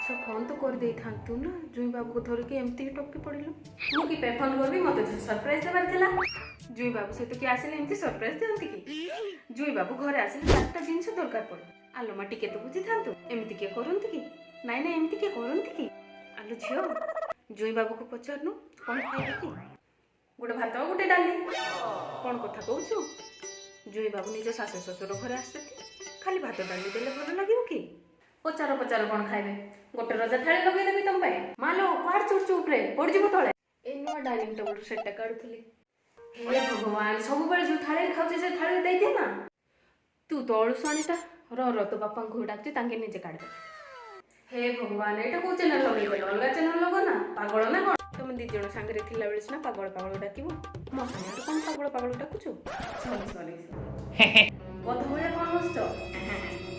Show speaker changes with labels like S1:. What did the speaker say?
S1: अच्छा फोन तो कर दे था तू ना जुई बाबू को धरिकी एमती टपकी पड़िलु मु कि पे फोन करबी मते सरप्राइज देबार थिला जुई बाबू सहित कि आसिले एमती सरप्राइज देंती कि जुई बाबू घरे आसिले चारटा जिनिस दरकार पड़े आलो मा टिके तो बुझी थांतु एमती के करंती कि नाइ ना एमती के करंती कि आलो झियो जुई बाबू को पचारनु कोन खाइबे कि गोटे भात गोटे डाली कोन कथा कहूछु जुई बाबू निज सासु ससुर घरे आसती खाली भात डाली देले भल लागिबो कि पचार पचार कौन खाइबे गोटे रजा थाली लगे देबी तुम पाए मालो पार चुप चुप रे पड़ जिवो तळे ए नुआ डाइनिंग टेबल सेटटा काढुथली हे भगवान सब बेले जो थाली खाउछे से थाली दे दे ना तू तो अळुसाणीटा र तो बापा को डाकती तांके निजे काढ दे हे भगवान एटा को चैनल लगे देलो अलगा चैनल लगो ना पागल ना कोन तुम दी जण संगे थिला बेले ना पागल पागल डाकिबो मो संगे कोन पागल पागल डाकुछु सॉरी सॉरी कथा बोले कोन हसतो